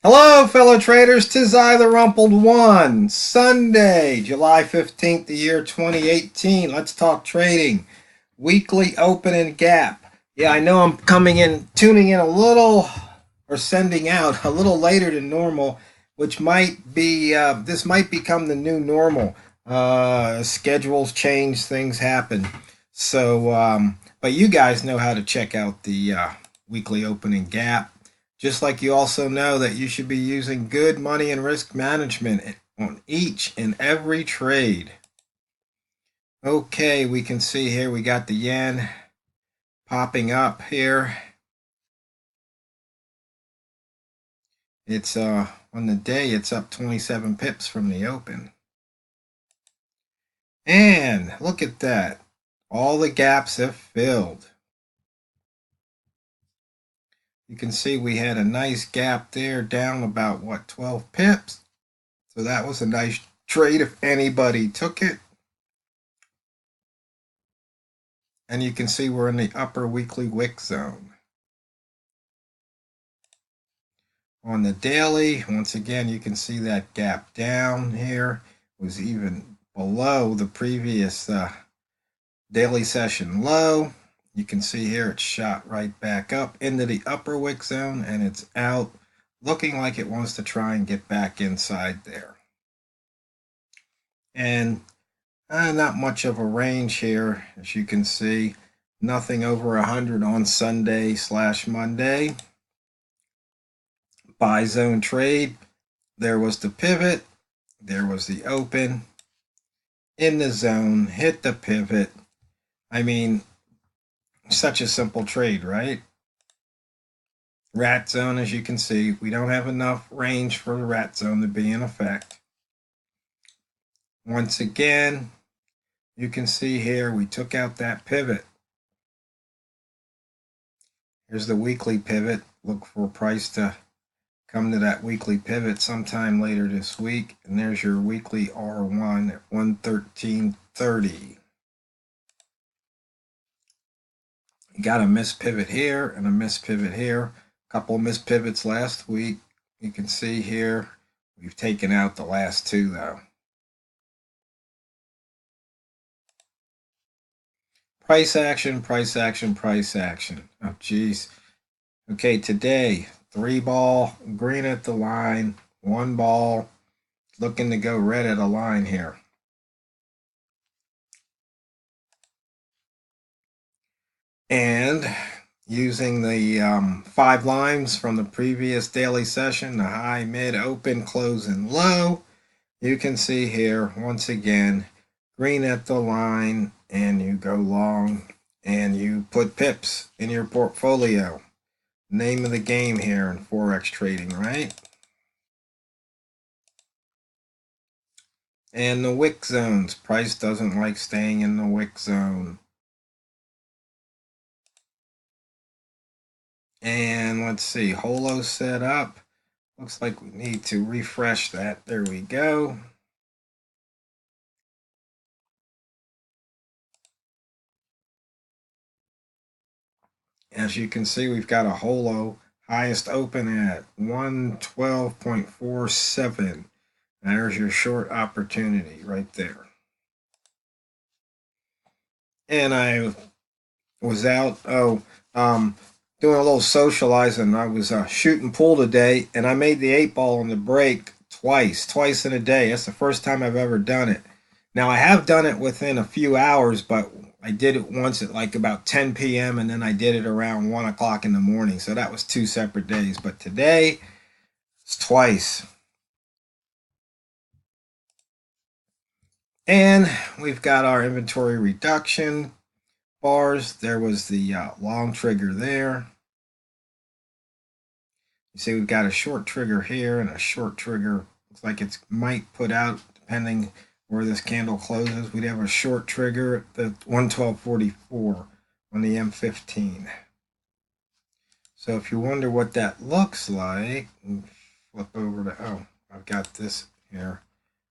Hello, fellow traders. 'Tis I, TheRumpledOne. Sunday, July 15th, the year 2018. Let's talk trading. Weekly open and gap. Yeah, I know I'm tuning in a little, or sending out a little later than normal, which might be, this might become the new normal. Schedules change, things happen. But you guys know how to check out the weekly open and gap. Just like you also know that you should be using good money and risk management on each and every trade. Okay, we can see here we got the yen popping up here. It's on the day it's up 27 pips from the open. And look at that. All the gaps have filled. You can see we had a nice gap there down about 12 pips. So that was a nice trade if anybody took it. And you can see we're in the upper weekly wick zone. On the daily, once again, you can see that gap down here was even below the previous daily session low. You can see here it's shot right back up into the upper wick zone, and it's out looking like it wants to try and get back inside there. And not much of a range here, as you can see. Nothing over 100 on Sunday/Monday. Buy zone trade. There was the pivot. There was the open. In the zone, hit the pivot. I mean, such a simple trade, right? Rat zone, as you can see, we don't have enough range for the rat zone to be in effect. Once again, you can see here we took out that pivot. Here's the weekly pivot. Look for price to come to that weekly pivot sometime later this week. And there's your weekly R1 at 113.30. You got a missed pivot here and a missed pivot here. A couple of missed pivots last week. You can see here we've taken out the last two though. Price action, price action, price action. Oh, geez. Okay, today, 3-ball, green at the line, 1-ball, looking to go red at a line here. And using the 5 lines from the previous daily session, the high, mid, open, close, and low, you can see here, once again, green at the line, and you go long, and you put pips in your portfolio. Name of the game here in Forex trading, right? And the wick zones. Price doesn't like staying in the wick zone. And let's see, holo set up. Looks like we need to refresh that. There we go. As you can see, we've got a holo highest open at 112.47. There's your short opportunity right there. And I was out, doing a little socializing. I was shooting pool today, and I made the 8-ball on the break twice in a day. That's the first time I've ever done it. Now, I have done it within a few hours, but I did it once at like about 10 p.m. and then I did it around 1 o'clock in the morning. So that was 2 separate days. But today, it's twice. And we've got our inventory reduction bars. There was the long trigger there. You see we've got a short trigger here and a short trigger. Looks like it might put out, depending where this candle closes. We'd have a short trigger at the 112.44 on the M15. So if you wonder what that looks like, flip over to, oh, I've got this here.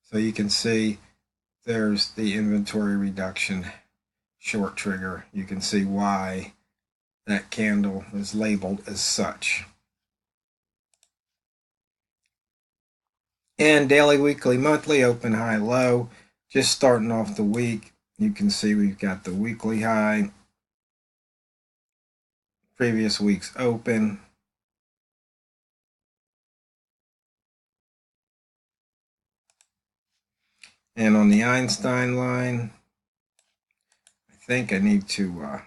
So you can see there's the inventory reduction short trigger. You can see why that candle is labeled as such. And daily, weekly, monthly, open, high, low. Just starting off the week, you can see we've got the weekly high, previous week's open. And on the Einstein line, I think I need to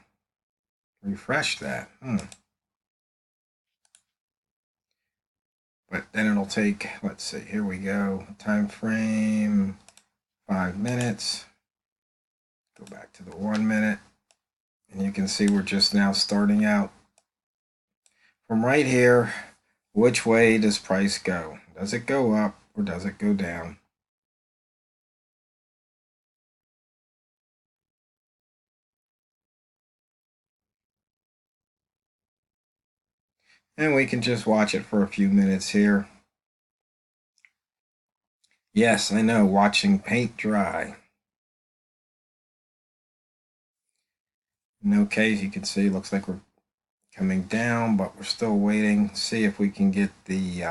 refresh that. But then it'll take, let's see, here we go. Time frame, 5 minutes. Go back to the 1 minute. And you can see we're just now starting out from right here. Which way does price go? Does it go up or does it go down? And we can just watch it for a few minutes here. Yes, I know, watching paint dry. In no case, you can see it looks like we're coming down, but we're still waiting to see if we can get the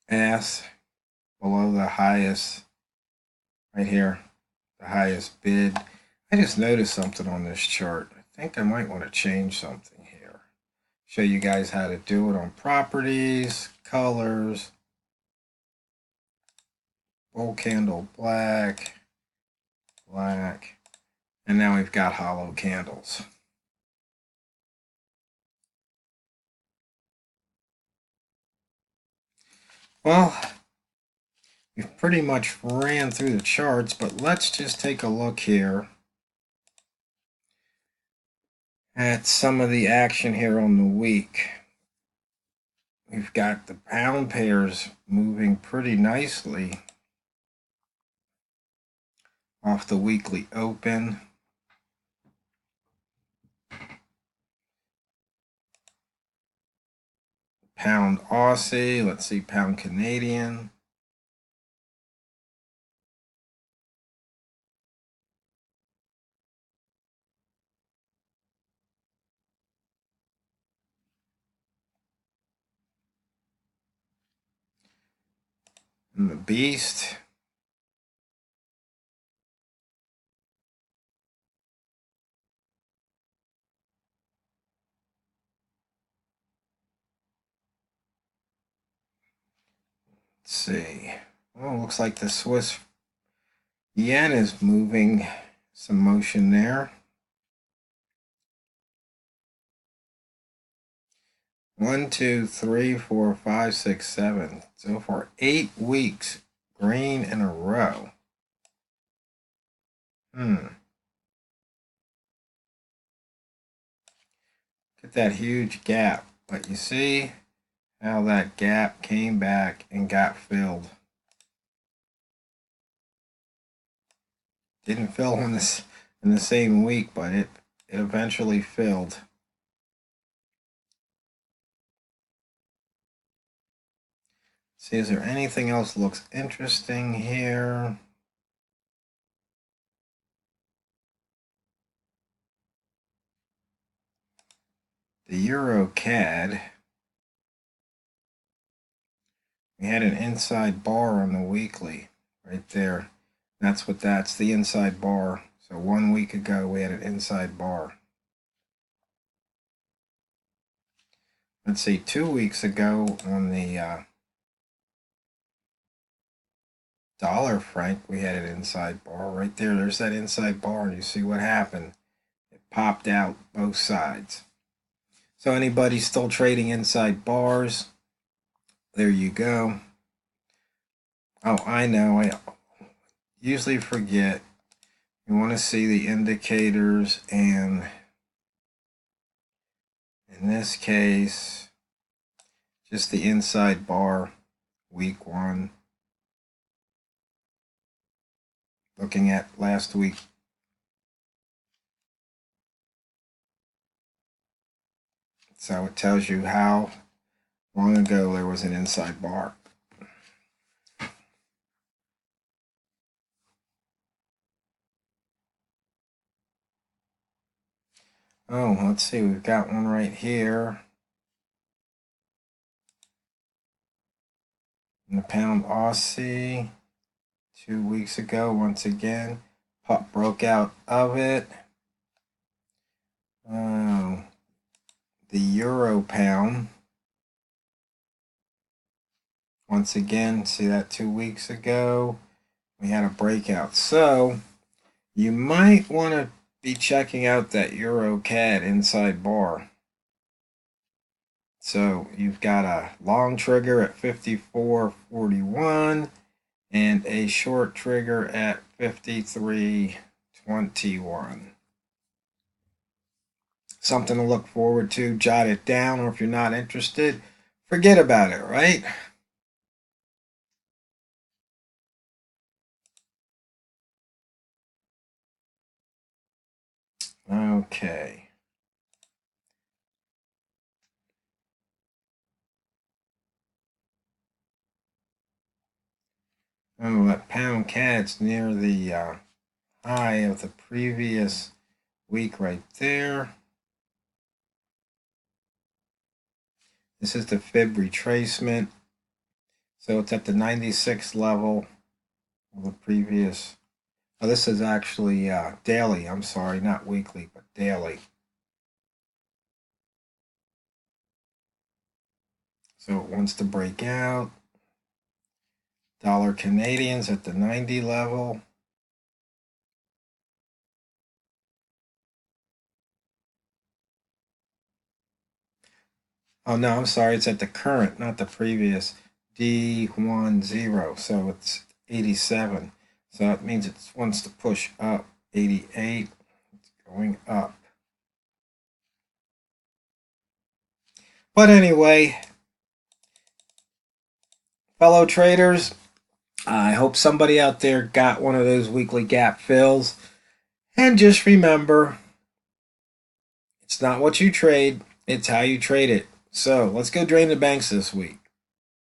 S below the highest right here, the highest bid. I just noticed something on this chart. I think I might want to change something here. Show you guys how to do it on properties, colors, bull candle black, black, and now we've got hollow candles. Well, we've pretty much ran through the charts, but let's just take a look here at some of the action here on the week. We've got the pound pairs moving pretty nicely off the weekly open. Pound Aussie, let's see, pound Canadian. And the beast. Let's see. Well, looks like the Swiss yen is moving some motion there. 1, 2, 3, 4, 5, 6, 7. So for 8 weeks, green in a row. Look at that huge gap. But you see how that gap came back and got filled. Didn't fill in the same week, but it eventually filled. See, is there anything else that looks interesting here? The Euro CAD. We had an inside bar on the weekly right there. That's the inside bar. So 1 week ago we had an inside bar. Let's see, 2 weeks ago on the dollar franc we had an inside bar right there. There's that inside bar, and you see what happened. It popped out both sides. So anybody still trading inside bars, there you go. Oh, I know, I usually forget. You want to see the indicators, and in this case, just the inside bar, week 1. Looking at last week. So it tells you how long ago there was an inside bar. Oh, let's see, we've got one right here. And the pound Aussie 2 weeks ago, once again, pop broke out of it. The euro pound, once again, see that 2 weeks ago, we had a breakout. So you might want to be checking out that euro CAD inside bar. So you've got a long trigger at 54.41 and a short trigger at 53.21. Something to look forward to. Jot it down, or if you're not interested, forget about it, right? Okay. Oh, that pound CAD's near the high of the previous week right there. This is the fib retracement. So it's at the 96 level of the previous. Oh, this is actually daily. I'm sorry, not weekly, but daily. So it wants to break out. Dollar Canadian's at the 90 level. Oh, no, I'm sorry. It's at the current, not the previous. D10. So it's 87. So that means it wants to push up. 88. It's going up. But anyway, fellow traders, I hope somebody out there got one of those weekly gap fills. And just remember, it's not what you trade, it's how you trade it. So let's go drain the banks this week.